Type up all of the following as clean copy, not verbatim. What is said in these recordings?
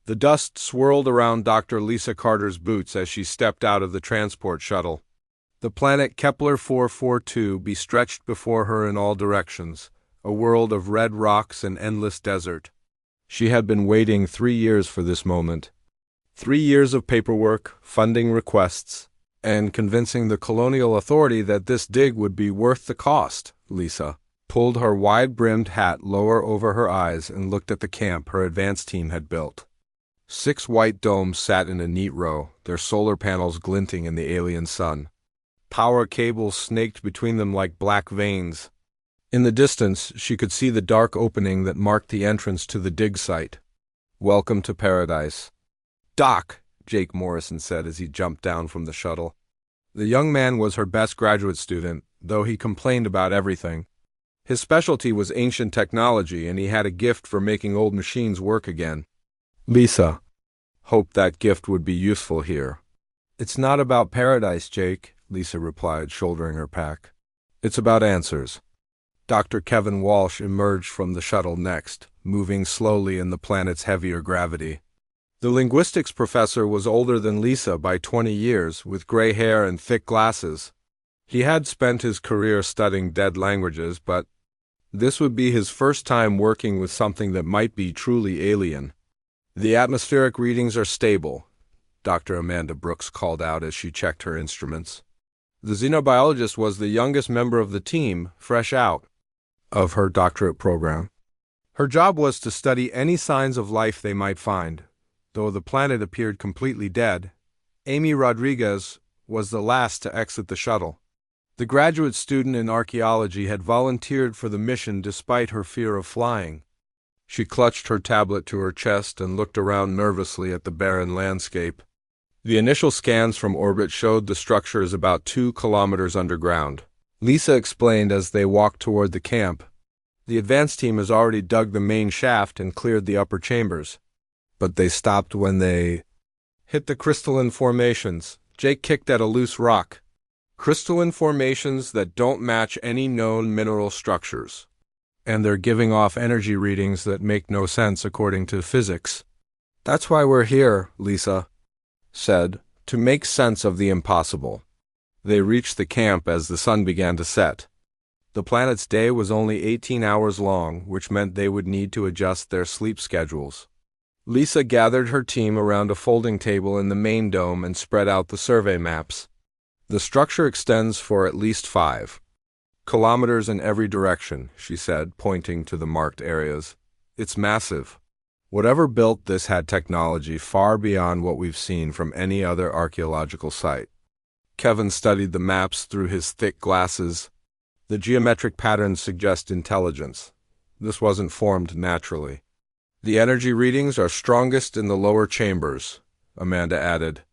The dust swirled around Dr. Lisa Carter's boots as she stepped out of the transport shuttle. The planet Kepler 442 stretched before her in all directions, a world of red rocks and endless desert. She had been waiting 3 years for this moment. 3 years of paperwork, funding requests, and convincing the colonial authority that this dig would be worth the cost. Lisa pulled her wide-brimmed hat lower over her eyes and looked at the camp her advance team had built. 6 white domes sat in a neat row, their solar panels glinting in the alien sun. Power cables snaked between them like black veins. In the distance, she could see the dark opening that marked the entrance to the dig site. "Welcome to paradise." "Doc," Jake Morrison said as he jumped down from the shuttle. The young man was her best graduate student, though he complained about everything. His specialty was ancient technology, and he had a gift for making old machines work again. Lisa hoped that gift would be useful here. "It's not about paradise, Jake," Lisa replied, shouldering her pack. "It's about answers." Dr. Kevin Walsh emerged from the shuttle next, moving slowly in the planet's heavier gravity. The linguistics professor was older than Lisa by 20 years, with gray hair and thick glasses. He had spent his career studying dead languages, but this would be his first time working with something that might be truly alien. "The atmospheric readings are stable," Dr. Amanda Brooks called out as she checked her instruments. The xenobiologist was the youngest member of the team, fresh out of her doctorate program. Her job was to study any signs of life they might find. Though the planet appeared completely dead, Amy Rodriguez was the last to exit the shuttle. The graduate student in archaeology had volunteered for the mission despite her fear of flying. She clutched her tablet to her chest and looked around nervously at the barren landscape. The initial scans from orbit showed the structure is about 2 kilometers underground. Lisa explained as they walked toward the camp. "The advance team has already dug the main shaft and cleared the upper chambers." But they stopped when they hit the crystalline formations. Jake kicked at a loose rock. "Crystalline formations that don't match any known mineral structures. And they're giving off energy readings that make no sense according to physics." "That's why we're here," Lisa said, "to make sense of the impossible." They reached the camp as the sun began to set. The planet's day was only 18 hours long, which meant they would need to adjust their sleep schedules. Lisa gathered her team around a folding table in the main dome and spread out the survey maps. "The structure extends for at least 5 kilometers in every direction," she said, pointing to the marked areas. "It's massive. Whatever built this had technology far beyond what we've seen from any other archaeological site." Kevin studied the maps through his thick glasses. The geometric patterns suggest intelligence. This wasn't formed naturally. "The energy readings are strongest in the lower chambers," Amanda added.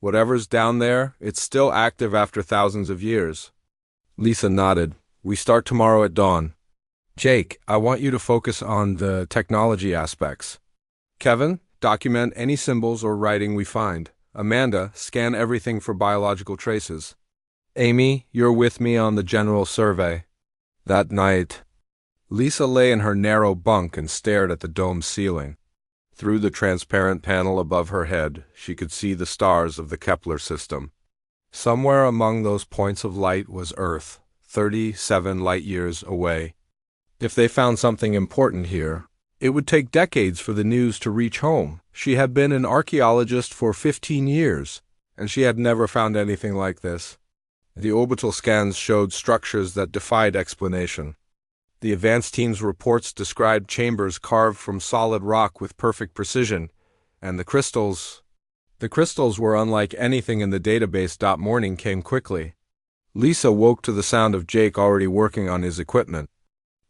"Whatever's down there, it's still active after thousands of years." Lisa nodded. "We start tomorrow at dawn." "Jake, I want you to focus on the technology aspects. Kevin, document any symbols or writing we find. Amanda, scan everything for biological traces. Amy, you're with me on the general survey." That night, Lisa lay in her narrow bunk and stared at the dome's ceiling. Through the transparent panel above her head, she could see the stars of the Kepler system. Somewhere among those points of light was Earth, 37 light-years away. If they found something important here, it would take decades for the news to reach home. She had been an archaeologist for 15 years, and she had never found anything like this. The orbital scans showed structures that defied explanation. The advance team's reports described chambers carved from solid rock with perfect precision, and the crystals were unlike anything in the database. Morning came quickly. Lisa woke to the sound of Jake already working on his equipment.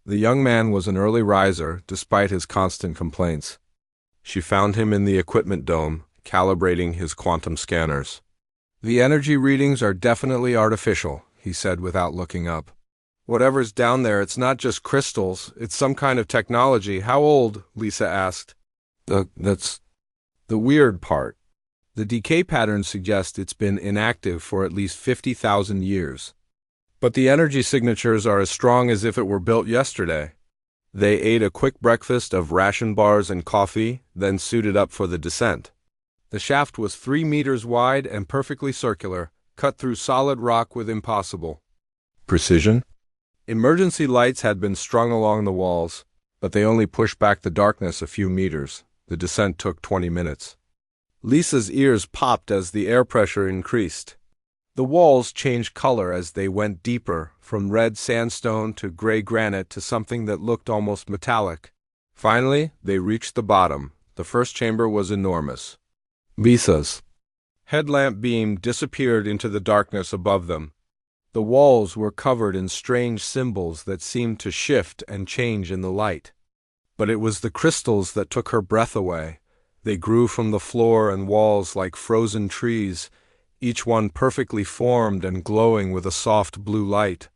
The young man was an early riser, despite his constant complaints. She found him in the equipment dome, calibrating his quantum scanners. "The energy readings are definitely artificial," he said without looking up. "Whatever's down there, it's not just crystals, it's some kind of technology." "How old?" Lisa asked. That's the weird part. The decay patterns suggest it's been inactive for at least 50,000 years. But the energy signatures are as strong as if it were built yesterday. They ate a quick breakfast of ration bars and coffee, then suited up for the descent. The shaft was 3 meters wide and perfectly circular, cut through solid rock with impossible precision. Emergency lights had been strung along the walls, but they only pushed back the darkness a few meters. The descent took 20 minutes. Lisa's ears popped as the air pressure increased. The walls changed color as they went deeper, from red sandstone to gray granite to something that looked almost metallic. Finally, they reached the bottom. The first chamber was enormous. Lisa's headlamp beam disappeared into the darkness above them. The walls were covered in strange symbols that seemed to shift and change in the light. But it was the crystals that took her breath away. They grew from the floor and walls like frozen trees, each one perfectly formed and glowing with a soft blue light.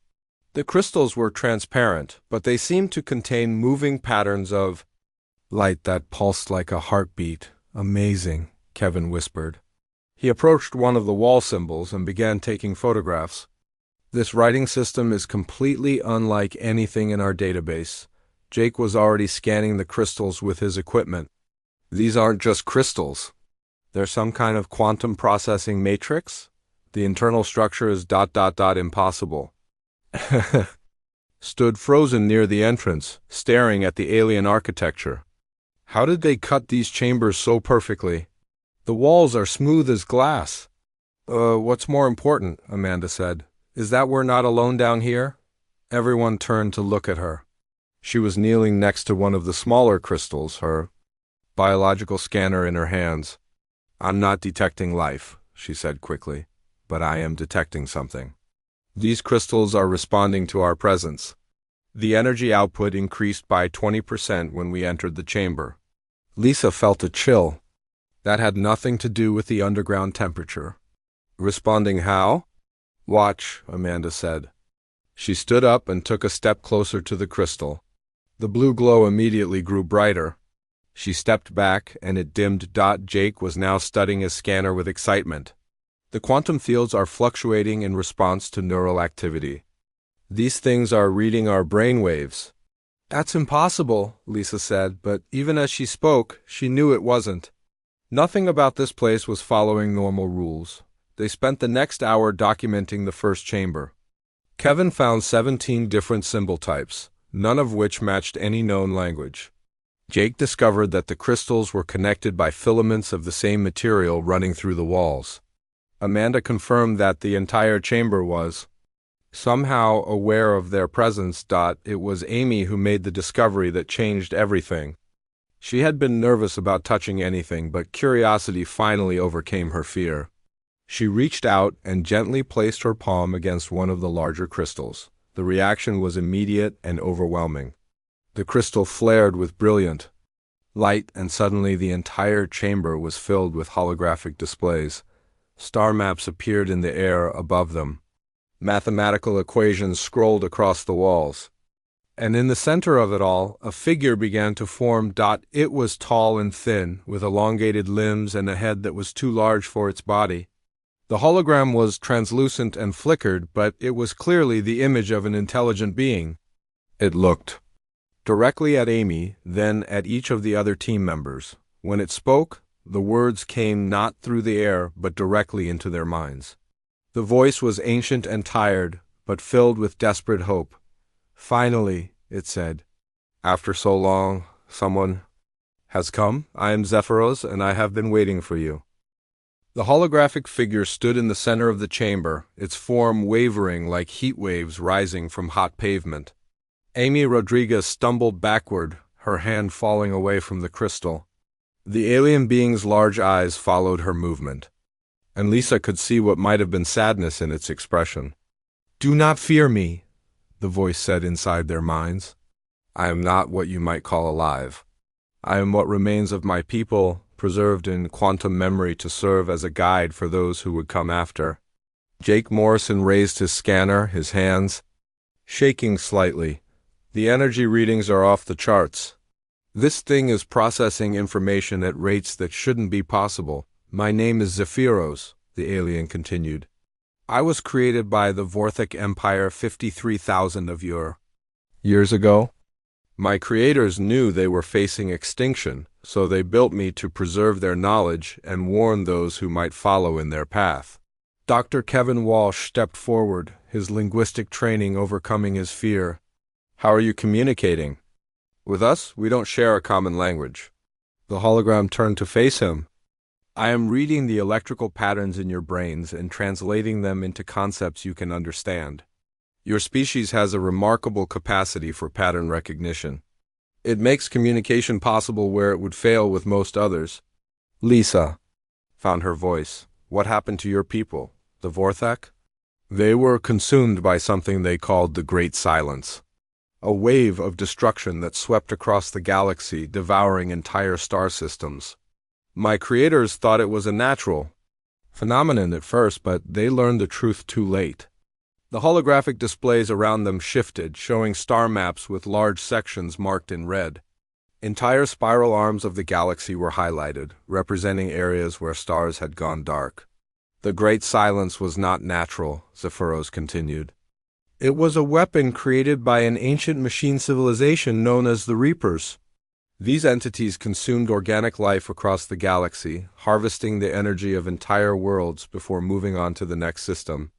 The crystals were transparent, but they seemed to contain moving patterns of light that pulsed like a heartbeat. Amazing, Kevin whispered. He approached one of the wall symbols and began taking photographs. This writing system is completely unlike anything in our database. Jake was already scanning the crystals with his equipment. These aren't just crystals. They're some kind of quantum processing matrix? The internal structure is ... impossible. Stood frozen near the entrance, staring at the alien architecture. How did they cut these chambers so perfectly? The walls are smooth as glass. What's more important, Amanda said, is that we're not alone down here? Everyone turned to look at her. She was kneeling next to one of the smaller crystals, her biological scanner in her hands. I'm not detecting life, she said quickly, but I am detecting something. These crystals are responding to our presence. The energy output increased by 20% when we entered the chamber. Lisa felt a chill. That had nothing to do with the underground temperature. Responding how? Watch, Amanda said. She stood up and took a step closer to the crystal. The blue glow immediately grew brighter. She stepped back, and it dimmed. Jake was now studying his scanner with excitement. The quantum fields are fluctuating in response to neural activity. These things are reading our brain waves. That's impossible, Lisa said, but even as she spoke, she knew it wasn't. Nothing about this place was following normal rules. They spent the next hour documenting the first chamber. Kevin found 17 different symbol types, none of which matched any known language. Jake discovered that the crystals were connected by filaments of the same material running through the walls. Amanda confirmed that the entire chamber was somehow aware of their presence. It was Amy who made the discovery that changed everything. She had been nervous about touching anything, but curiosity finally overcame her fear. She reached out and gently placed her palm against one of the larger crystals. The reaction was immediate and overwhelming. The crystal flared with brilliant light, and suddenly the entire chamber was filled with holographic displays. Star maps appeared in the air above them. Mathematical equations scrolled across the walls. And in the center of it all, a figure began to form. It was tall and thin, with elongated limbs and a head that was too large for its body. The hologram was translucent and flickered, but it was clearly the image of an intelligent being. It looked directly at Amy, then at each of the other team members. When it spoke, the words came not through the air, but directly into their minds. The voice was ancient and tired, but filled with desperate hope. Finally, it said, after so long, someone has come. I am Zephyros, and I have been waiting for you. The holographic figure stood in the center of the chamber, its form wavering like heat waves rising from hot pavement. Amy Rodriguez stumbled backward, her hand falling away from the crystal. The alien being's large eyes followed her movement, and Lisa could see what might have been sadness in its expression. Do not fear me, the voice said inside their minds. I am not what you might call alive. I am what remains of my people, preserved in quantum memory to serve as a guide for those who would come after. Jake Morrison raised his scanner, his hands shaking slightly. The energy readings are off the charts. This thing is processing information at rates that shouldn't be possible. My name is Zephyros, the alien continued. I was created by the Vorthic Empire 53,000 of your years ago. My creators knew they were facing extinction, so they built me to preserve their knowledge and warn those who might follow in their path. Dr. Kevin Walsh stepped forward, his linguistic training overcoming his fear. How are you communicating? With us, we don't share a common language. The hologram turned to face him. I am reading the electrical patterns in your brains and translating them into concepts you can understand. Your species has a remarkable capacity for pattern recognition. It makes communication possible where it would fail with most others. Lisa found her voice. What happened to your people, the Vorthak? They were consumed by something they called the Great Silence. A wave of destruction that swept across the galaxy, devouring entire star systems. My creators thought it was a natural phenomenon at first, but they learned the truth too late. The holographic displays around them shifted, showing star maps with large sections marked in red. Entire spiral arms of the galaxy were highlighted, representing areas where stars had gone dark. The Great Silence was not natural, Zephyros continued. It was a weapon created by an ancient machine civilization known as the Reapers. These entities consumed organic life across the galaxy, harvesting the energy of entire worlds before moving on to the next system.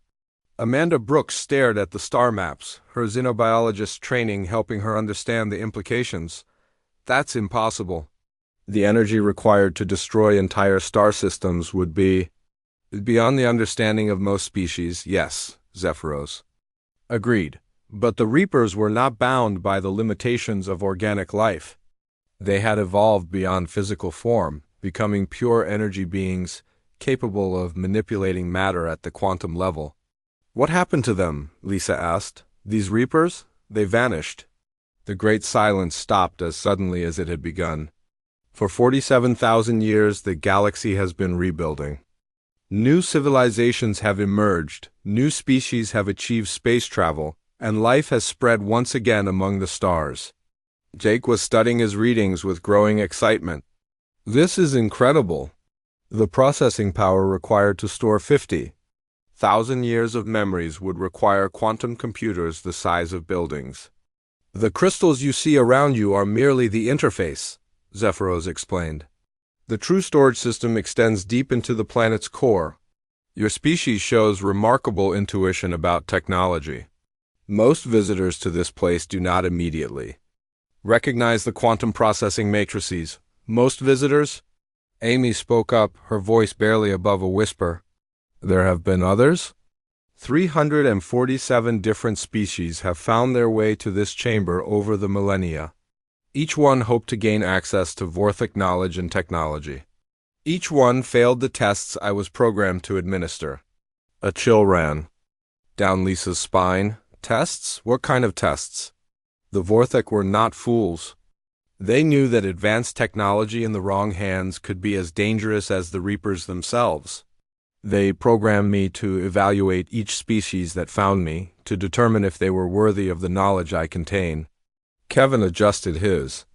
Amanda Brooks stared at the star maps, her xenobiologist training helping her understand the implications. That's impossible. The energy required to destroy entire star systems would be beyond the understanding of most species, yes, Zephyros. Agreed. But the Reapers were not bound by the limitations of organic life. They had evolved beyond physical form, becoming pure energy beings capable of manipulating matter at the quantum level. What happened to them? Lisa asked. These Reapers? They vanished. The Great Silence stopped as suddenly as it had begun. For 47,000 years, the galaxy has been rebuilding. New civilizations have emerged, new species have achieved space travel, and life has spread once again among the stars. Jake was studying his readings with growing excitement. This is incredible. The processing power required to store 50,000 years of memories would require quantum computers the size of buildings. The crystals you see around you are merely the interface, Zephyros explained. The true storage system extends deep into the planet's core. Your species shows remarkable intuition about technology. Most visitors to this place do not immediately recognize the quantum processing matrices. Most visitors? Amy spoke up, her voice barely above a whisper. There have been others? 347 different species have found their way to this chamber over the millennia. Each one hoped to gain access to Vorthic knowledge and technology. Each one failed the tests I was programmed to administer. A chill ran down Lisa's spine. Tests? What kind of tests? The Vorthic were not fools. They knew that advanced technology in the wrong hands could be as dangerous as the Reapers themselves. They programmed me to evaluate each species that found me, to determine if they were worthy of the knowledge I contain. Kevin adjusted his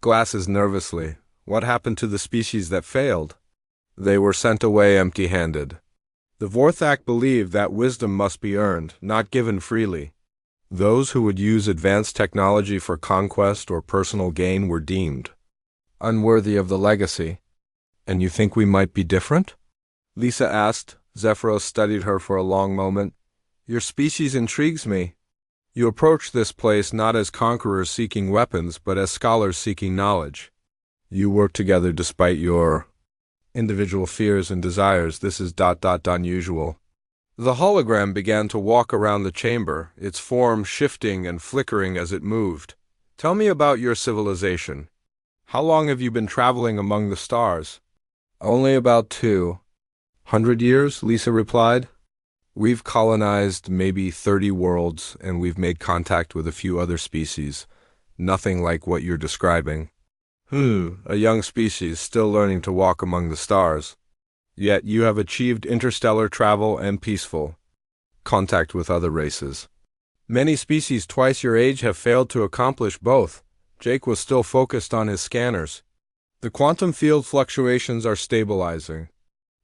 glasses nervously. What happened to the species that failed? They were sent away empty-handed. The Vorthak believed that wisdom must be earned, not given freely. Those who would use advanced technology for conquest or personal gain were deemed unworthy of the legacy. And you think we might be different? Lisa asked. Zephyros studied her for a long moment. Your species intrigues me. You approach this place not as conquerors seeking weapons, but as scholars seeking knowledge. You work together despite your individual fears and desires. This is unusual. The hologram began to walk around the chamber, its form shifting and flickering as it moved. Tell me about your civilization. How long have you been traveling among the stars? Only about 200 years, Lisa replied. We've colonized maybe 30 worlds, and we've made contact with a few other species. Nothing like what you're describing. A young species still learning to walk among the stars. Yet you have achieved interstellar travel and peaceful contact with other races. Many species twice your age have failed to accomplish both. Jake was still focused on his scanners. The quantum field fluctuations are stabilizing.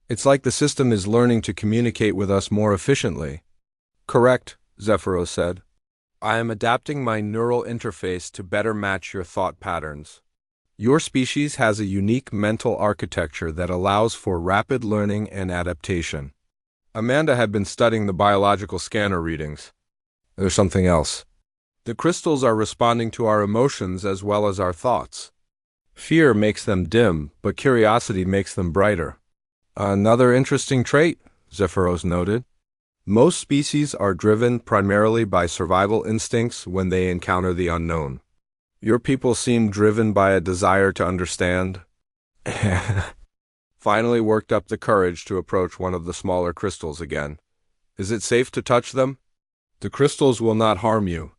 It's like the system is learning to communicate with us more efficiently. Correct, Zephyros said. I am adapting my neural interface to better match your thought patterns. Your species has a unique mental architecture that allows for rapid learning and adaptation. Amanda had been studying the biological scanner readings. There's something else. The crystals are responding to our emotions as well as our thoughts. Fear makes them dim, but curiosity makes them brighter. Another interesting trait, Zephyros noted. Most species are driven primarily by survival instincts when they encounter the unknown. Your people seem driven by a desire to understand. Finally worked up the courage to approach one of the smaller crystals again. Is it safe to touch them? The crystals will not harm you.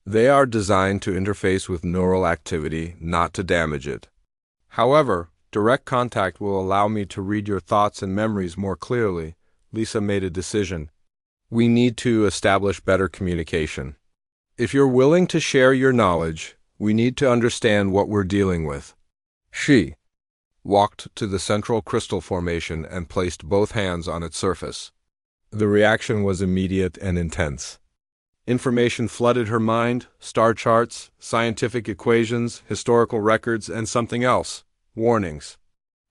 They are designed to interface with neural activity, not to damage it. However, direct contact will allow me to read your thoughts and memories more clearly. Lisa made a decision. We need to establish better communication. If you're willing to share your knowledge, we need to understand what we're dealing with. She walked to the central crystal formation and placed both hands on its surface. The reaction was immediate and intense. Information flooded her mind: star charts, scientific equations, historical records, and something else: warnings.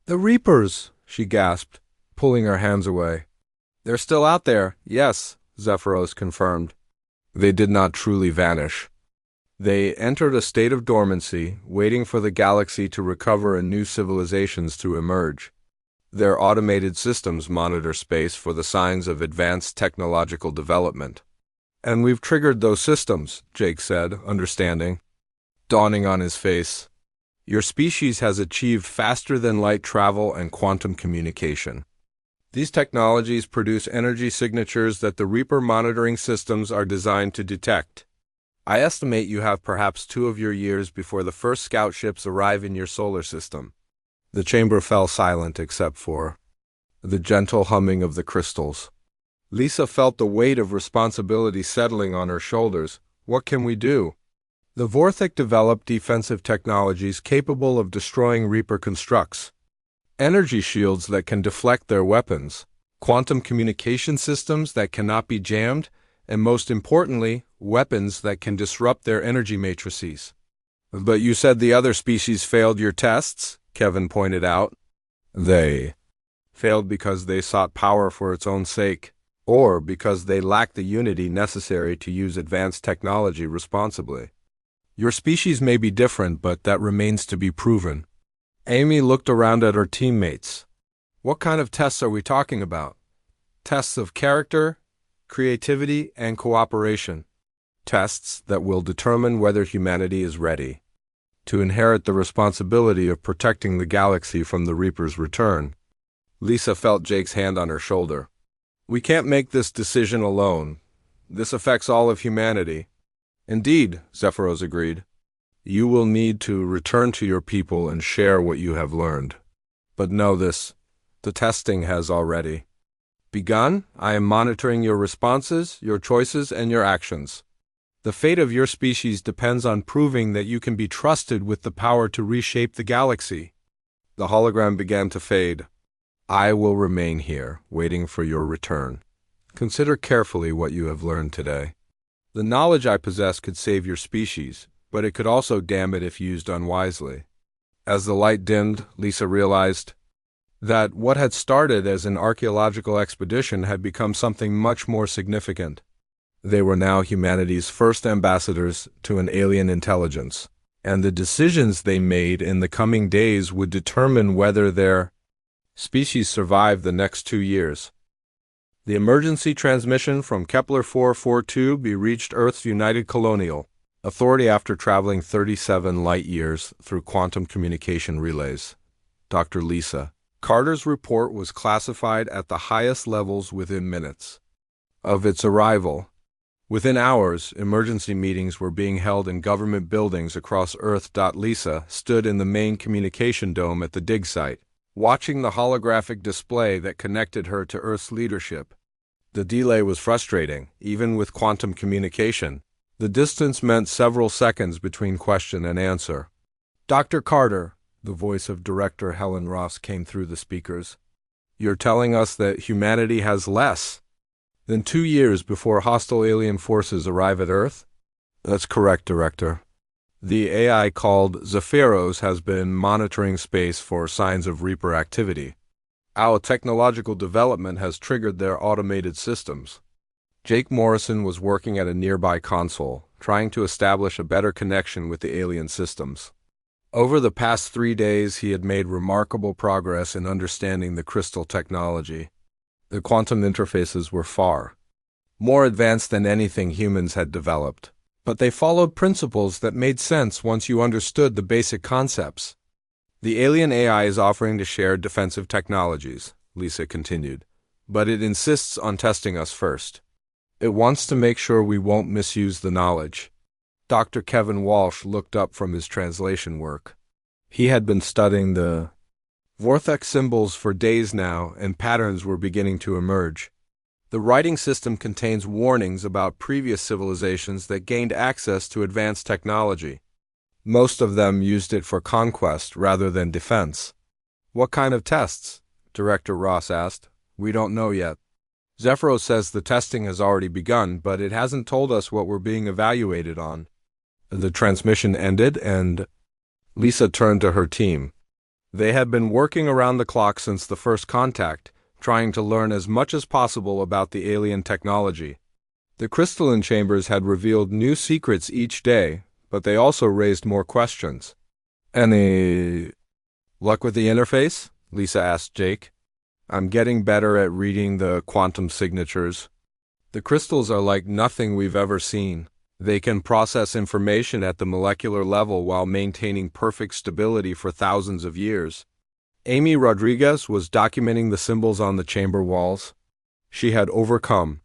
"The Reapers!" she gasped, pulling her hands away. "They're still out there, yes," Zephyros confirmed. They did not truly vanish. They entered a state of dormancy, waiting for the galaxy to recover and new civilizations to emerge. Their automated systems monitor space for the signs of advanced technological development. "And we've triggered those systems," Jake said, understanding. Dawning on his face. "Your species has achieved faster-than-light travel and quantum communication. These technologies produce energy signatures that the Reaper monitoring systems are designed to detect. I estimate you have perhaps 2 of your years before the first scout ships arrive in your solar system." The chamber fell silent except for the gentle humming of the crystals. Lisa felt the weight of responsibility settling on her shoulders. What can we do? The Vorthic developed defensive technologies capable of destroying Reaper constructs. Energy shields that can deflect their weapons, quantum communication systems that cannot be jammed, and most importantly, weapons that can disrupt their energy matrices. "But you said the other species failed your tests," Kevin pointed out. They failed because they sought power for its own sake, or because they lacked the unity necessary to use advanced technology responsibly. Your species may be different, but that remains to be proven. Amy looked around at her teammates. What kind of tests are we talking about? Tests of character, creativity, and cooperation. Tests that will determine whether humanity is ready to inherit the responsibility of protecting the galaxy from the Reaper's return. Lisa felt Jake's hand on her shoulder. "We can't make this decision alone. This affects all of humanity." "Indeed," Zephyros agreed. "You will need to return to your people and share what you have learned. But know this, the testing has already begun. I am monitoring your responses, your choices, and your actions. The fate of your species depends on proving that you can be trusted with the power to reshape the galaxy." The hologram began to fade. "I will remain here, waiting for your return. Consider carefully what you have learned today. The knowledge I possess could save your species, but it could also damn it if used unwisely." As the light dimmed, Lisa realized that what had started as an archaeological expedition had become something much more significant. They were now humanity's first ambassadors to an alien intelligence, and the decisions they made in the coming days would determine whether their species survived the next 2 years. The emergency transmission from Kepler 442 be reached Earth's United Colonial Authority after traveling 37 light-years through quantum communication relays. Dr. Lisa Carter's report was classified at the highest levels within minutes of its arrival. Within hours, emergency meetings were being held in government buildings across Earth. Lisa stood in the main communication dome at the dig site, watching the holographic display that connected her to Earth's leadership. The delay was frustrating, even with quantum communication. The distance meant several seconds between question and answer. "Dr. Carter," the voice of Director Helen Ross came through the speakers, "you're telling us that humanity has less than 2 years before hostile alien forces arrive at Earth?" That's correct, Director. The AI called Zephyros has been monitoring space for signs of Reaper activity. Our technological development has triggered their automated systems. Jake Morrison was working at a nearby console, trying to establish a better connection with the alien systems. Over the past 3 days, he had made remarkable progress in understanding the crystal technology. The quantum interfaces were far more advanced than anything humans had developed, but they followed principles that made sense once you understood the basic concepts. The alien AI is offering to share defensive technologies, Lisa continued, but it insists on testing us first. It wants to make sure we won't misuse the knowledge. Dr. Kevin Walsh looked up from his translation work. He had been studying the vortex symbols for days now, and patterns were beginning to emerge. The writing system contains warnings about previous civilizations that gained access to advanced technology. Most of them used it for conquest rather than defense. What kind of tests? Director Ross asked. We don't know yet. Zephyros says the testing has already begun, but it hasn't told us what we're being evaluated on. The transmission ended, and Lisa turned to her team. They had been working around the clock since the first contact, trying to learn as much as possible about the alien technology. The crystalline chambers had revealed new secrets each day, but they also raised more questions. Any luck with the interface? Lisa asked Jake. I'm getting better at reading the quantum signatures. The crystals are like nothing we've ever seen. They can process information at the molecular level while maintaining perfect stability for thousands of years. Amy Rodriguez was documenting the symbols on the chamber walls. She had overcome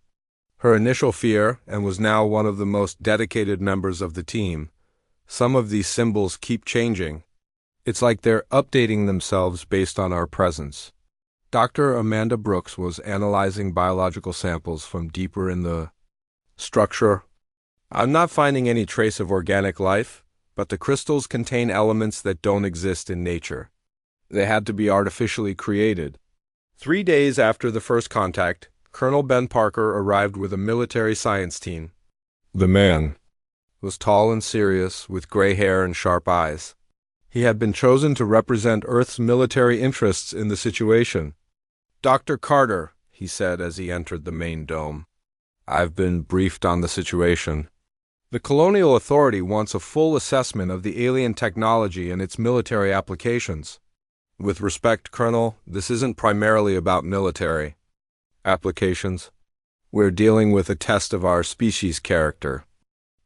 her initial fear and was now one of the most dedicated members of the team. Some of these symbols keep changing. It's like they're updating themselves based on our presence. Dr. Amanda Brooks was analyzing biological samples from deeper in the structure. I'm not finding any trace of organic life, but the crystals contain elements that don't exist in nature. They had to be artificially created. 3 days after the first contact, Colonel Ben Parker arrived with a military science team. The man was tall and serious, with gray hair and sharp eyes. He had been chosen to represent Earth's military interests in the situation. Dr. Carter, he said as he entered the main dome. I've been briefed on the situation. The Colonial Authority wants a full assessment of the alien technology and its military applications. With respect, Colonel, this isn't primarily about military applications. We're dealing with a test of our species' character.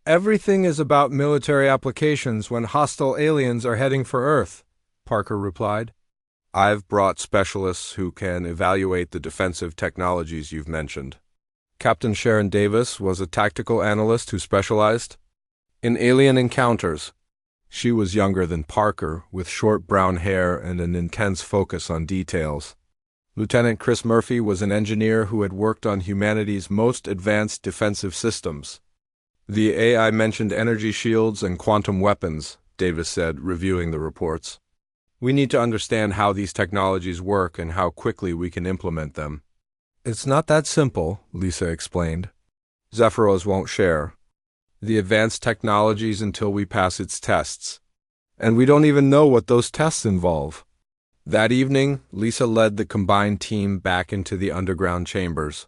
Everything is about military applications when hostile aliens are heading for Earth, Parker replied. I've brought specialists who can evaluate the defensive technologies you've mentioned. Captain Sharon Davis was a tactical analyst who specialized in alien encounters. She was younger than Parker, with short brown hair and an intense focus on details. Lieutenant Chris Murphy was an engineer who had worked on humanity's most advanced defensive systems. The AI mentioned energy shields and quantum weapons, Davis said, reviewing the reports. We need to understand how these technologies work and how quickly we can implement them. It's not that simple, Lisa explained. Zephyros won't share the advanced technologies until we pass its tests. And we don't even know what those tests involve. That evening, Lisa led the combined team back into the underground chambers.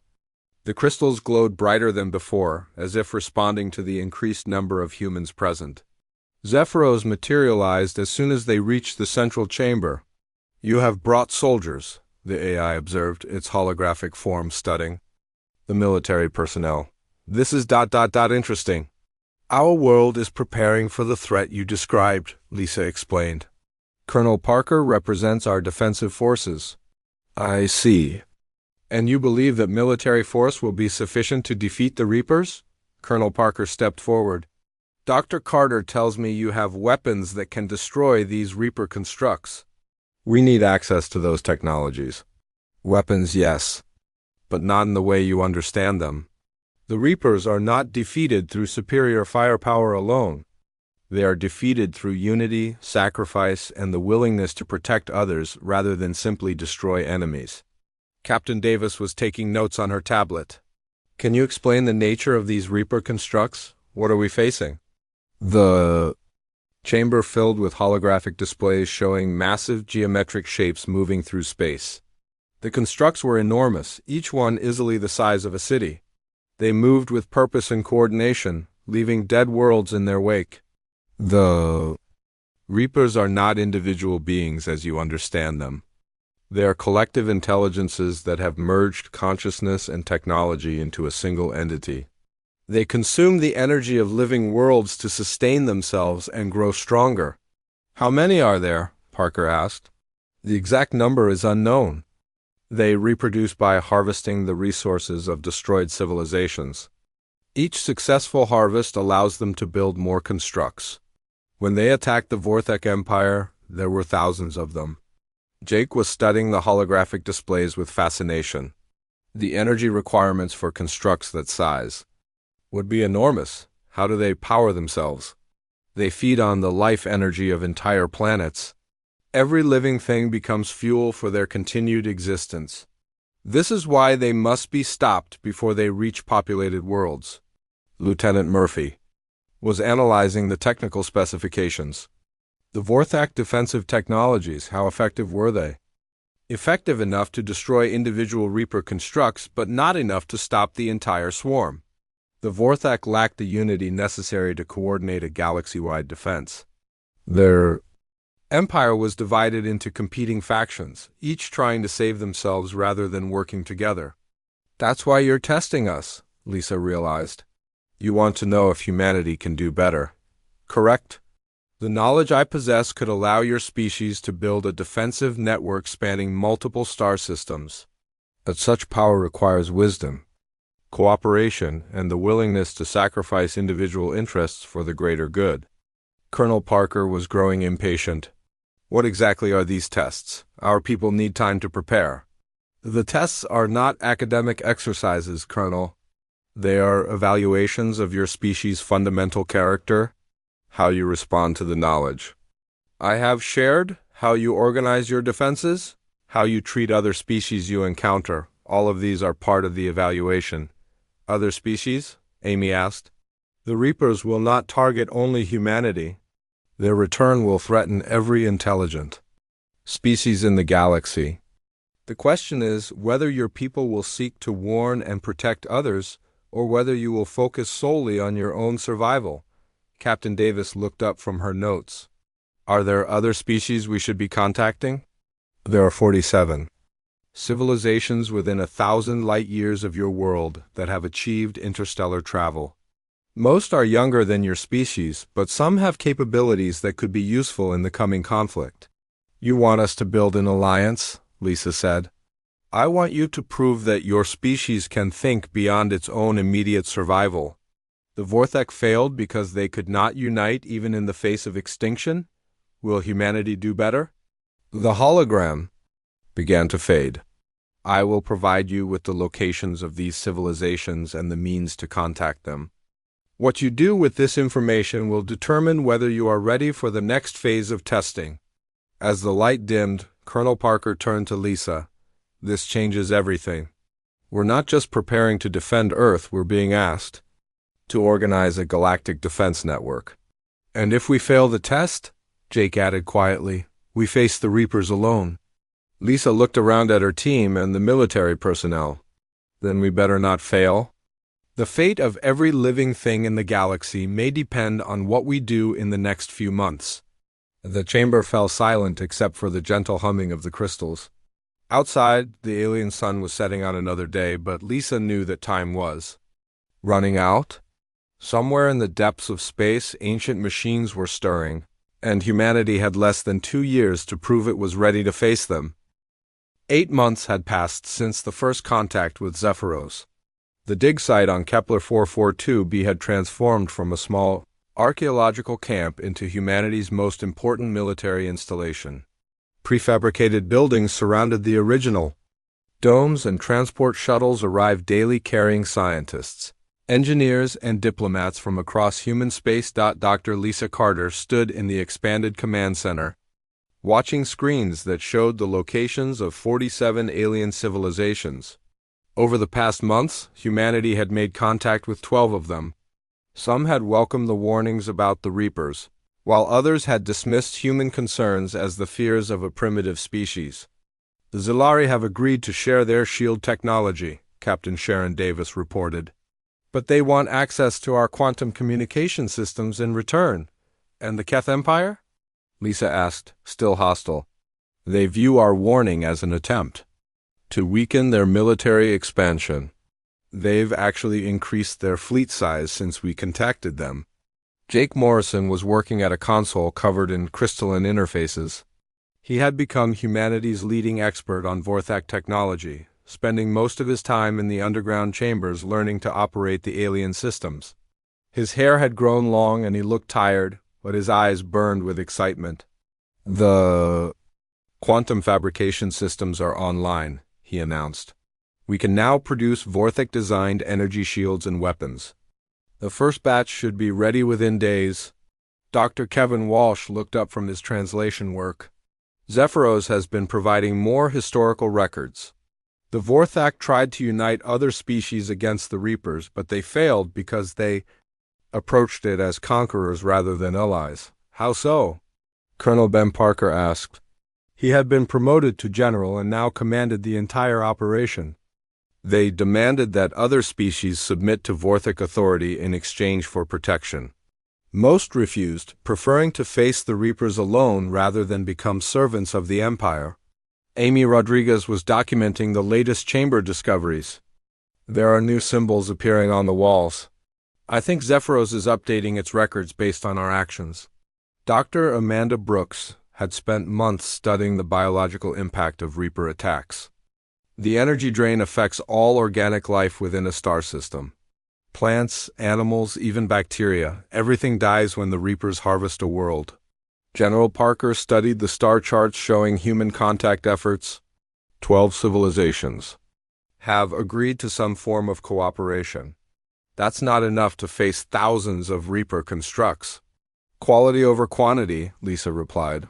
The crystals glowed brighter than before, as if responding to the increased number of humans present. Zephyros materialized as soon as they reached the central chamber. You have brought soldiers, the AI observed, its holographic form studying the military personnel. This is interesting. Our world is preparing for the threat you described, Lisa explained. Colonel Parker represents our defensive forces. I see. And you believe that military force will be sufficient to defeat the Reapers? Colonel Parker stepped forward. Dr. Carter tells me you have weapons that can destroy these Reaper constructs. We need access to those technologies. Weapons, yes, but not in the way you understand them. The Reapers are not defeated through superior firepower alone. They are defeated through unity, sacrifice, and the willingness to protect others rather than simply destroy enemies. Captain Davis was taking notes on her tablet. Can you explain the nature of these Reaper constructs? What are we facing? The chamber filled with holographic displays showing massive geometric shapes moving through space. The constructs were enormous, each one easily the size of a city. They moved with purpose and coordination, leaving dead worlds in their wake. The Reapers are not individual beings as you understand them. They are collective intelligences that have merged consciousness and technology into a single entity. They consume the energy of living worlds to sustain themselves and grow stronger. How many are there? Parker asked. The exact number is unknown. They reproduce by harvesting the resources of destroyed civilizations. Each successful harvest allows them to build more constructs. When they attacked the Vorthek Empire, there were thousands of them. Jake was studying the holographic displays with fascination. The energy requirements for constructs that size would be enormous. How do they power themselves? They feed on the life energy of entire planets. Every living thing becomes fuel for their continued existence. This is why they must be stopped before they reach populated worlds. Lieutenant Murphy was analyzing the technical specifications. The Vorthak defensive technologies, how effective were they? Effective enough to destroy individual Reaper constructs, but not enough to stop the entire swarm. The Vorthak lacked the unity necessary to coordinate a galaxy-wide defense. Their empire was divided into competing factions, each trying to save themselves rather than working together. That's why you're testing us, Lisa realized. You want to know if humanity can do better. Correct? The knowledge I possess could allow your species to build a defensive network spanning multiple star systems. But such power requires wisdom, cooperation, and the willingness to sacrifice individual interests for the greater good. Colonel Parker was growing impatient. What exactly are these tests? Our people need time to prepare. The tests are not academic exercises, Colonel. They are evaluations of your species' fundamental character, how you respond to the knowledge I have shared, how you organize your defenses, how you treat other species you encounter. All of these are part of the evaluation. Other species? Amy asked. The Reapers will not target only humanity. Their return will threaten every intelligent species in the galaxy. The question is whether your people will seek to warn and protect others, or whether you will focus solely on your own survival. Captain Davis looked up from her notes. Are there other species we should be contacting? There are 47 civilizations within 1,000 light-years of your world that have achieved interstellar travel. Most are younger than your species, but some have capabilities that could be useful in the coming conflict. You want us to build an alliance? Lisa said. I want you to prove that your species can think beyond its own immediate survival. The Vorthek failed because they could not unite even in the face of extinction? Will humanity do better? The hologram began to fade. I will provide you with the locations of these civilizations and the means to contact them. What you do with this information will determine whether you are ready for the next phase of testing. As the light dimmed, Colonel Parker turned to Lisa. This changes everything. We're not just preparing to defend Earth, we're being asked to organize a galactic defense network. And if we fail the test, Jake added quietly, we face the Reapers alone. Lisa looked around at her team and the military personnel. Then we better not fail. The fate of every living thing in the galaxy may depend on what we do in the next few months. The chamber fell silent except for the gentle humming of the crystals. Outside, the alien sun was setting on another day, but Lisa knew that time was running out. Somewhere in the depths of space, ancient machines were stirring, and humanity had less than 2 years to prove it was ready to face them. 8 months had passed since the first contact with Zephyros. The dig site on Kepler 442b had transformed from a small archaeological camp into humanity's most important military installation. Prefabricated buildings surrounded the original. Domes and transport shuttles arrived daily carrying scientists, engineers, and diplomats from across human space. Dr. Lisa Carter stood in the expanded command center, watching screens that showed the locations of 47 alien civilizations. Over the past months, humanity had made contact with 12 of them. Some had welcomed the warnings about the Reapers, while others had dismissed human concerns as the fears of a primitive species. The Zilari have agreed to share their shield technology, Captain Sharon Davis reported. But they want access to our quantum communication systems in return. And the Keth Empire? Lisa asked, still hostile. They view our warning as an attempt to weaken their military expansion. They've actually increased their fleet size since we contacted them. Jake Morrison was working at a console covered in crystalline interfaces. He had become humanity's leading expert on Vorthak technology, spending most of his time in the underground chambers learning to operate the alien systems. His hair had grown long and he looked tired, but his eyes burned with excitement. The quantum fabrication systems are online, he announced. We can now produce Vorthak-designed energy shields and weapons. The first batch should be ready within days. Dr. Kevin Walsh looked up from his translation work. Zephyros has been providing more historical records. The Vorthak tried to unite other species against the Reapers, but they failed because they approached it as conquerors rather than allies. How so? Colonel Ben Parker asked. He had been promoted to general and now commanded the entire operation. They demanded that other species submit to Vorthak authority in exchange for protection. Most refused, preferring to face the Reapers alone rather than become servants of the Empire. Amy Rodriguez was documenting the latest chamber discoveries. There are new symbols appearing on the walls. I think Zephyros is updating its records based on our actions. Dr. Amanda Brooks had spent months studying the biological impact of Reaper attacks. The energy drain affects all organic life within a star system. Plants, animals, even bacteria, everything dies when the Reapers harvest a world. General Parker studied the star charts showing human contact efforts. 12 civilizations have agreed to some form of cooperation. That's not enough to face thousands of Reaper constructs. Quality over quantity, Lisa replied.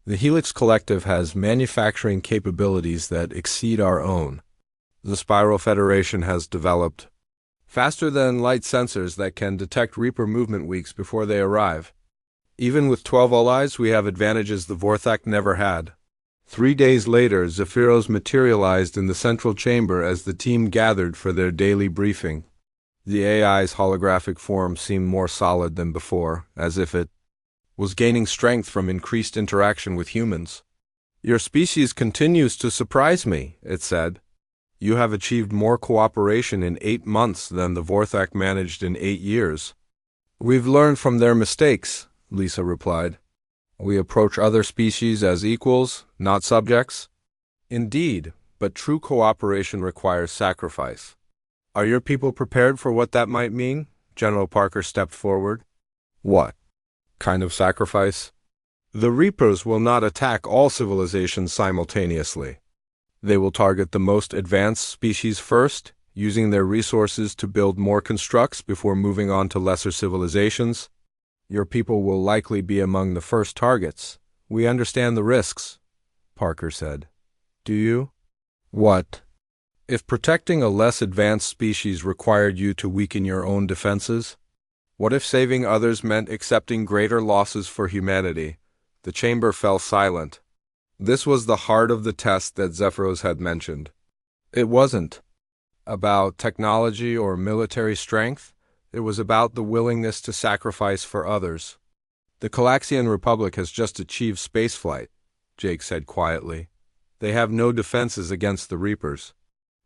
The Helix Collective has manufacturing capabilities that exceed our own. The Spiral Federation has developed faster-than-light sensors that can detect Reaper movement weeks before they arrive. Even with 12 allies, we have advantages the Vorthak never had. 3 days later, Zephyros materialized in the central chamber as the team gathered for their daily briefing. The AI's holographic form seemed more solid than before, as if it was gaining strength from increased interaction with humans. Your species continues to surprise me, it said. You have achieved more cooperation in 8 months than the Vorthak managed in 8 years. We've learned from their mistakes, Lisa replied. We approach other species as equals, not subjects. Indeed, but true cooperation requires sacrifice. Are your people prepared for what that might mean? General Parker stepped forward. What kind of sacrifice? The Reapers will not attack all civilizations simultaneously. They will target the most advanced species first, using their resources to build more constructs before moving on to lesser civilizations. Your people will likely be among the first targets. We understand the risks, Parker said. Do you? What? If protecting a less advanced species required you to weaken your own defenses? What if saving others meant accepting greater losses for humanity? The chamber fell silent. This was the heart of the test that Zephyros had mentioned. It wasn't about technology or military strength. It was about the willingness to sacrifice for others. The Calaxian Republic has just achieved spaceflight, Jake said quietly. They have no defenses against the Reapers.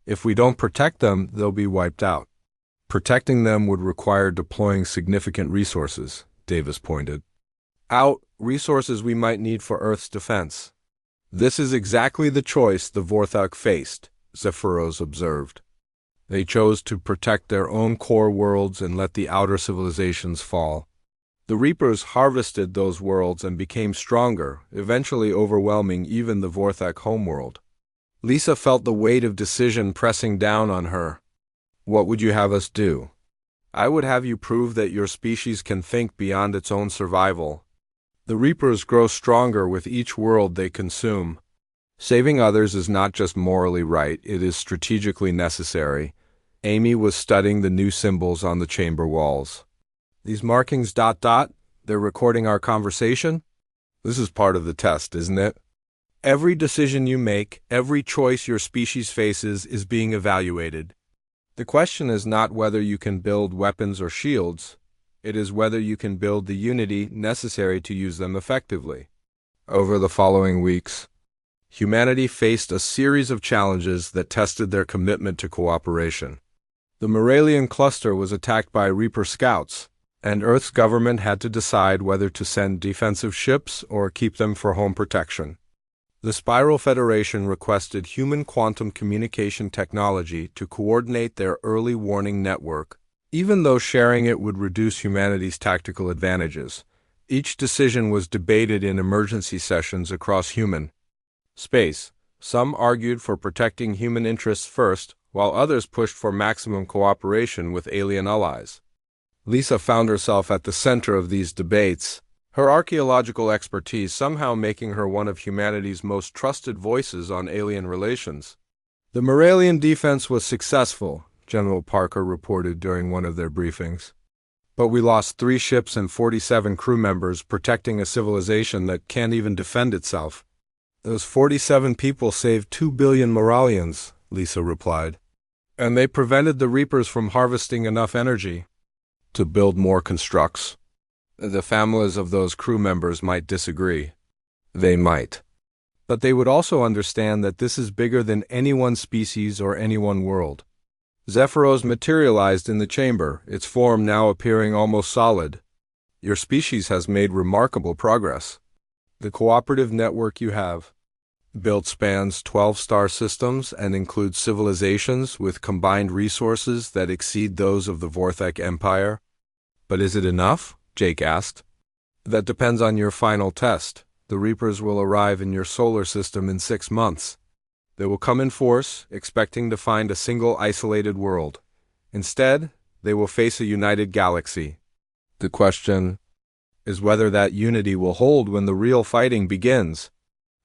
If we don't protect them, they'll be wiped out. Protecting them would require deploying significant resources, Davis pointed out, resources we might need for Earth's defense. This is exactly the choice the Vorthak faced, Zephyros observed. They chose to protect their own core worlds and let the outer civilizations fall. The Reapers harvested those worlds and became stronger, eventually overwhelming even the Vorthak homeworld. Lisa felt the weight of decision pressing down on her. What would you have us do? I would have you prove that your species can think beyond its own survival. The Reapers grow stronger with each world they consume. Saving others is not just morally right, it is strategically necessary. Amy was studying the new symbols on the chamber walls. These markings ... they're recording our conversation? This is part of the test, isn't it? Every decision you make, every choice your species faces is being evaluated. The question is not whether you can build weapons or shields, it is whether you can build the unity necessary to use them effectively. Over the following weeks, humanity faced a series of challenges that tested their commitment to cooperation. The Moralian cluster was attacked by Reaper scouts, and Earth's government had to decide whether to send defensive ships or keep them for home protection. The Spiral Federation requested human quantum communication technology to coordinate their early warning network, even though sharing it would reduce humanity's tactical advantages. Each decision was debated in emergency sessions across human space. Some argued for protecting human interests first, while others pushed for maximum cooperation with alien allies. Lisa found herself at the center of these debates, her archaeological expertise somehow making her one of humanity's most trusted voices on alien relations. The Moralian defense was successful, General Parker reported during one of their briefings. But we lost 3 ships and 47 crew members protecting a civilization that can't even defend itself. Those 47 people saved 2 billion Moralians, Lisa replied. And they prevented the Reapers from harvesting enough energy to build more constructs. The families of those crew members might disagree. They might. But they would also understand that this is bigger than any one species or any one world. Zephyros materialized in the chamber, its form now appearing almost solid. Your species has made remarkable progress. The cooperative network you have built spans 12 star systems and includes civilizations with combined resources that exceed those of the Vorthek Empire. But is it enough? Jake asked. That depends on your final test. The Reapers will arrive in your solar system in 6 months. They will come in force, expecting to find a single isolated world. Instead, they will face a united galaxy. The question is whether that unity will hold when the real fighting begins.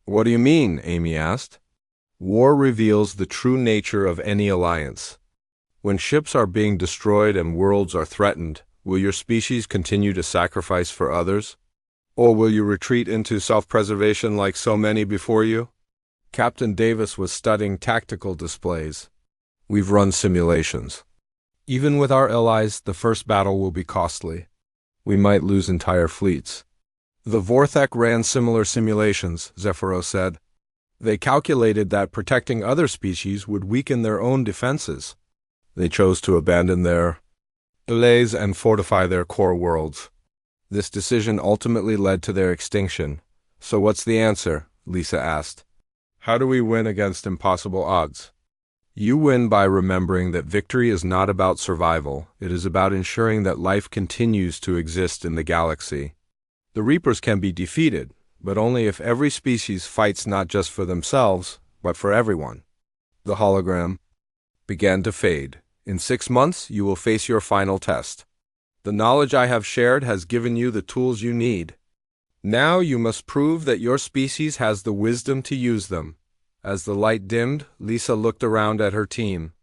What do you mean? Amy asked. War reveals the true nature of any alliance. When ships are being destroyed and worlds are threatened, will your species continue to sacrifice for others? Or will you retreat into self-preservation like so many before you? Captain Davis was studying tactical displays. We've run simulations. Even with our allies, the first battle will be costly. We might lose entire fleets. The Vorthek ran similar simulations, Zephyros said. They calculated that protecting other species would weaken their own defenses. They chose to abandon their allies and fortify their core worlds. This decision ultimately led to their extinction. So what's the answer? Lisa asked. How do we win against impossible odds? You win by remembering that victory is not about survival. It is about ensuring that life continues to exist in the galaxy. The Reapers can be defeated, but only if every species fights not just for themselves, but for everyone. The hologram began to fade. In 6 months, you will face your final test. The knowledge I have shared has given you the tools you need. Now you must prove that your species has the wisdom to use them. As the light dimmed, Lisa looked around at her team.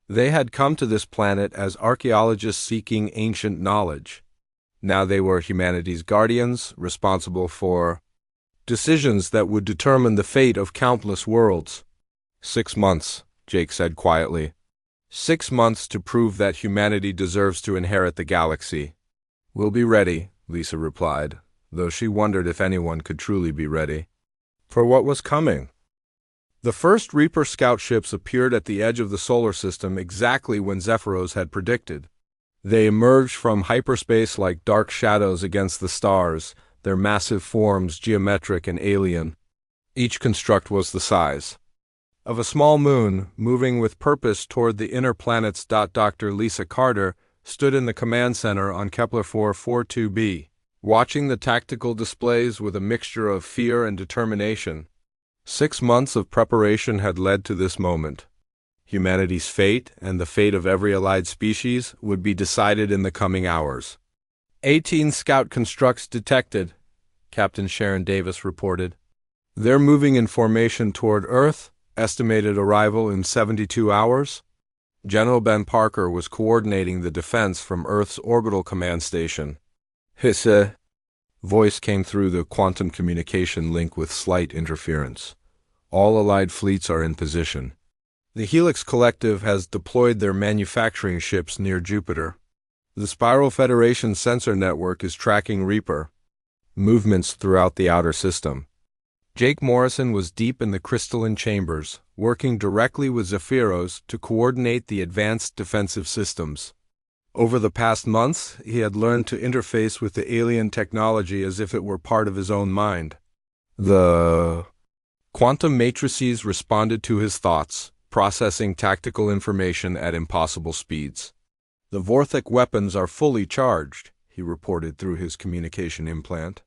They had come to this planet as archaeologists seeking ancient knowledge. Now they were humanity's guardians, responsible for decisions that would determine the fate of countless worlds. 6 months, Jake said quietly. 6 months to prove that humanity deserves to inherit the galaxy. We'll be ready, Lisa replied, though she wondered if anyone could truly be ready for what was coming. The first Reaper scout ships appeared at the edge of the solar system exactly when Zephyros had predicted. They emerged from hyperspace like dark shadows against the stars, their massive forms geometric and alien. Each construct was the size of a small moon, moving with purpose toward the inner planets. Dr. Lisa Carter stood in the command center on Kepler 442b, watching the tactical displays with a mixture of fear and determination. 6 months of preparation had led to this moment. Humanity's fate, and the fate of every allied species, would be decided in the coming hours. 18 scout constructs detected, Captain Sharon Davis reported. They're moving in formation toward Earth, estimated arrival in 72 hours. General Ben Parker was coordinating the defense from Earth's orbital command station. His voice came through the quantum communication link with slight interference. All Allied fleets are in position. The Helix Collective has deployed their manufacturing ships near Jupiter. The Spiral Federation sensor network is tracking Reaper movements throughout the outer system. Jake Morrison was deep in the crystalline chambers, working directly with Zephyros to coordinate the advanced defensive systems. Over the past months, he had learned to interface with the alien technology as if it were part of his own mind. The quantum matrices responded to his thoughts, processing tactical information at impossible speeds. The Vorthic weapons are fully charged, he reported through his communication implant.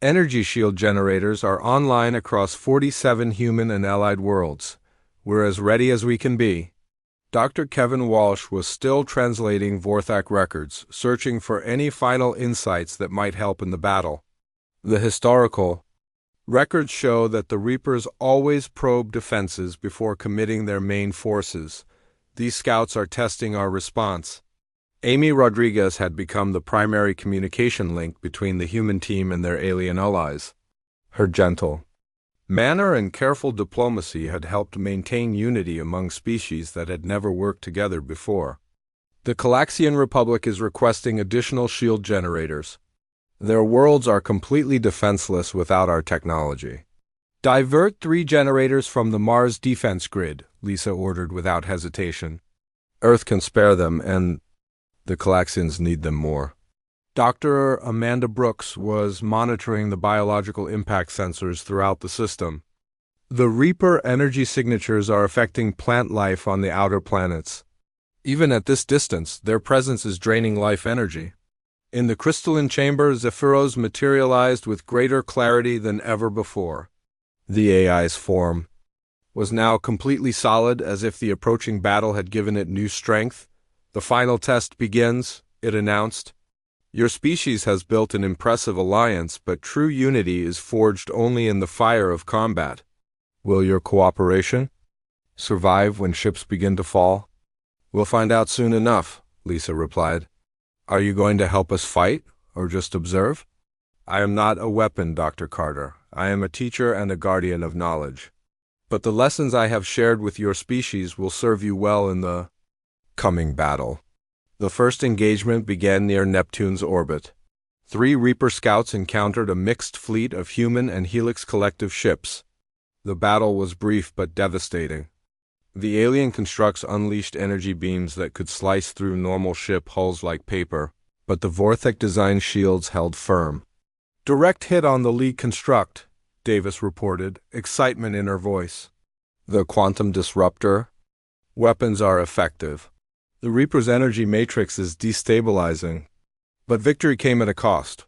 Energy shield generators are online across 47 human and allied worlds. We're as ready as we can be. Dr. Kevin Walsh was still translating Vorthak records, searching for any final insights that might help in the battle. The historical records show that the Reapers always probe defenses before committing their main forces. These scouts are testing our response. Amy Rodriguez had become the primary communication link between the human team and their alien allies. Her gentle manner and careful diplomacy had helped maintain unity among species that had never worked together before. The Calaxian Republic is requesting additional shield generators. Their worlds are completely defenseless without our technology. Divert 3 generators from the Mars defense grid, Lisa ordered without hesitation. Earth can spare them, and the Calaxians need them more. Dr. Amanda Brooks was monitoring the biological impact sensors throughout the system. The Reaper energy signatures are affecting plant life on the outer planets. Even at this distance, their presence is draining life energy. In the crystalline chamber, Zephyros materialized with greater clarity than ever before. The AI's form was now completely solid, as if the approaching battle had given it new strength. The final test begins, it announced. Your species has built an impressive alliance, but true unity is forged only in the fire of combat. Will your cooperation survive when ships begin to fall? We'll find out soon enough, Lisa replied. Are you going to help us fight, or just observe? I am not a weapon, Dr. Carter. I am a teacher and a guardian of knowledge. But the lessons I have shared with your species will serve you well in the coming battle. The first engagement began near Neptune's orbit. 3 Reaper scouts encountered a mixed fleet of human and Helix Collective ships. The battle was brief but devastating. The alien constructs unleashed energy beams that could slice through normal ship hulls like paper, but the Vorthic design shields held firm. Direct hit on the lead construct, Davis reported, excitement in her voice. The quantum disruptor weapons are effective. The Reaper's energy matrix is destabilizing, but victory came at a cost.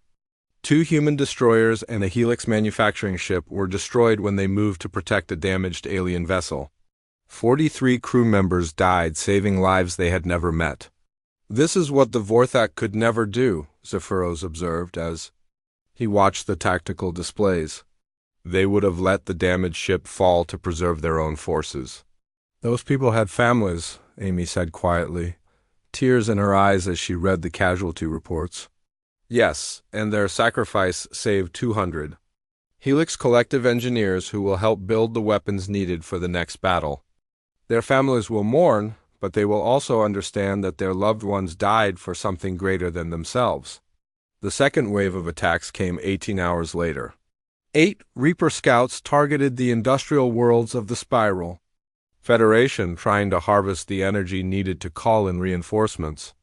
2 human destroyers and a Helix manufacturing ship were destroyed when they moved to protect a damaged alien vessel. 43 crew members died, saving lives they had never met. This is what the Vorthak could never do, Zephyros observed as he watched the tactical displays. They would have let the damaged ship fall to preserve their own forces. Those people had families, Amy said quietly, tears in her eyes as she read the casualty reports. Yes, and their sacrifice saved 200 Helix Collective engineers who will help build the weapons needed for the next battle. Their families will mourn, but they will also understand that their loved ones died for something greater than themselves. The second wave of attacks came 18 hours later. 8 Reaper scouts targeted the industrial worlds of the Spiral Federation, trying to harvest the energy needed to call in reinforcements.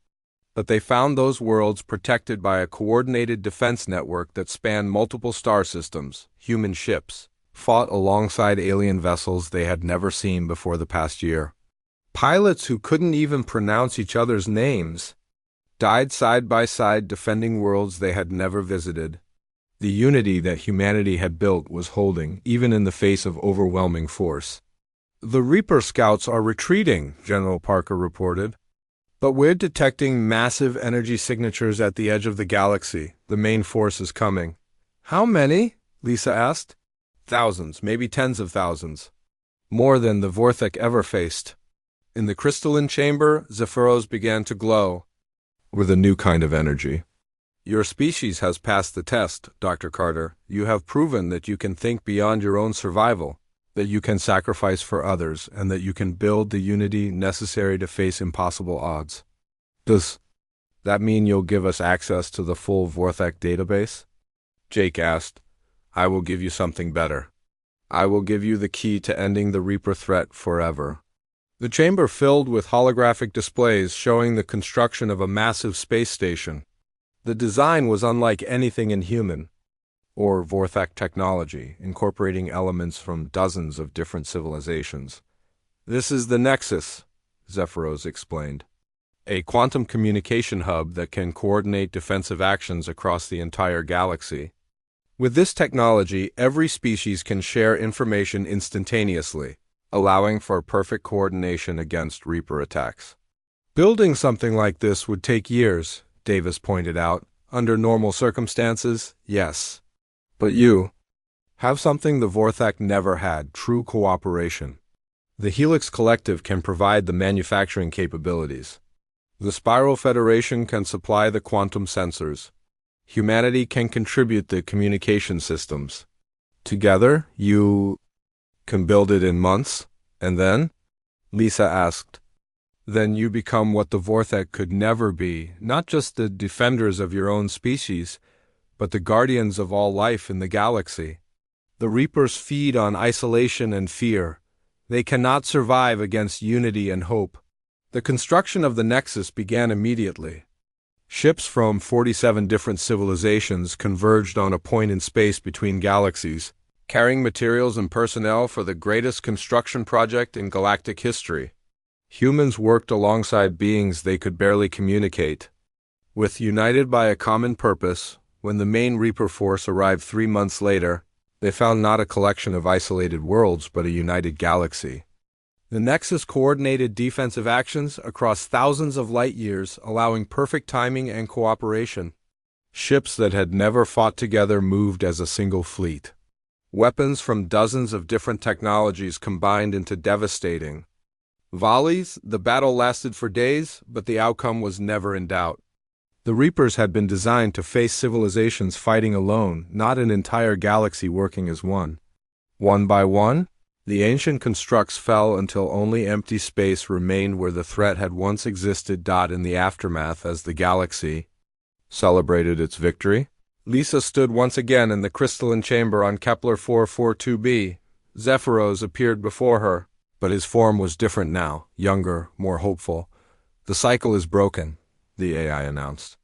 But they found those worlds protected by a coordinated defense network that spanned multiple star systems. Human ships fought alongside alien vessels they had never seen before the past year. Pilots who couldn't even pronounce each other's names died side by side defending worlds they had never visited. The unity that humanity had built was holding, even in the face of overwhelming force. The Reaper scouts are retreating, General Parker reported. But we're detecting massive energy signatures at the edge of the galaxy. The main force is coming. How many? Lisa asked. Thousands, maybe tens of thousands. More than the Vorthak ever faced. In the crystalline chamber, Zephyros began to glow with a new kind of energy. Your species has passed the test, Dr. Carter. You have proven that you can think beyond your own survival, that you can sacrifice for others, and that you can build the unity necessary to face impossible odds. Does that mean you'll give us access to the full Vorthak database? Jake asked. I will give you something better. I will give you the key to ending the Reaper threat forever. The chamber filled with holographic displays showing the construction of a massive space station. The design was unlike anything in human or Vorthak technology, incorporating elements from dozens of different civilizations. This is the Nexus, Zephyros explained. A quantum communication hub that can coordinate defensive actions across the entire galaxy. With this technology, every species can share information instantaneously, allowing for perfect coordination against Reaper attacks. Building something like this would take years, Davis pointed out. Under normal circumstances, yes. But you have something the Vorthak never had, true cooperation. The Helix Collective can provide the manufacturing capabilities. The Spiral Federation can supply the quantum sensors. Humanity can contribute the communication systems. Together, you can build it in months, and then? Lisa asked. Then you become what the Vorthak could never be, not just the defenders of your own species, but the guardians of all life in the galaxy. The Reapers feed on isolation and fear. They cannot survive against unity and hope. The construction of the Nexus began immediately. Ships from 47 different civilizations converged on a point in space between galaxies, carrying materials and personnel for the greatest construction project in galactic history. Humans worked alongside beings they could barely communicate. United by a common purpose, when the main Reaper force arrived 3 months later, they found not a collection of isolated worlds but a united galaxy. The Nexus coordinated defensive actions across thousands of light years, allowing perfect timing and cooperation. Ships that had never fought together moved as a single fleet. Weapons from dozens of different technologies combined into devastating volleys. The battle lasted for days, but the outcome was never in doubt. The Reapers had been designed to face civilizations fighting alone, not an entire galaxy working as one. One by one, the ancient constructs fell until only empty space remained where the threat had once existed. In the aftermath, as the galaxy celebrated its victory, Lisa stood once again in the crystalline chamber on Kepler 442b. Zephyros appeared before her, but his form was different now, younger, more hopeful. The cycle is broken, the AI announced.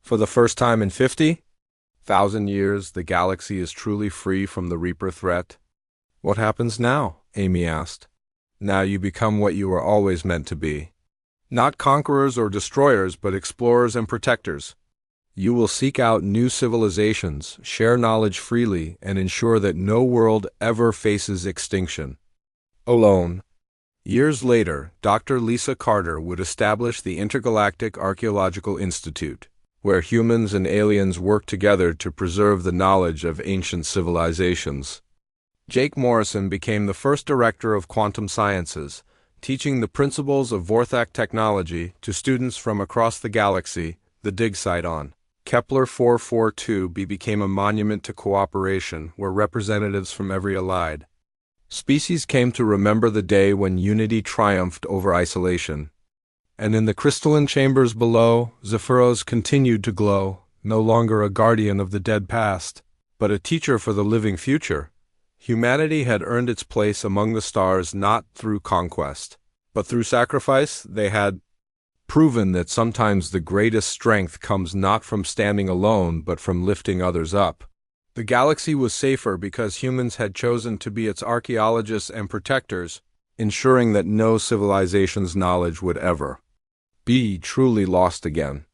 For the first time in 50,000 years, the galaxy is truly free from the Reaper threat. What happens now? Amy asked. Now you become what you were always meant to be. Not conquerors or destroyers, but explorers and protectors. You will seek out new civilizations, share knowledge freely, and ensure that no world ever faces extinction alone. Years later, Dr. Lisa Carter would establish the Intergalactic Archaeological Institute, where humans and aliens work together to preserve the knowledge of ancient civilizations. Jake Morrison became the first director of quantum sciences, teaching the principles of Vorthak technology to students from across the galaxy. The dig site on Kepler 442b became a monument to cooperation, where representatives from every allied species came to remember the day when unity triumphed over isolation. And in the crystalline chambers below, Zephyros continued to glow, no longer a guardian of the dead past, but a teacher for the living future. Humanity had earned its place among the stars not through conquest, but through sacrifice. They had proven that sometimes the greatest strength comes not from standing alone but from lifting others up. The galaxy was safer because humans had chosen to be its archaeologists and protectors, ensuring that no civilization's knowledge would ever be truly lost again.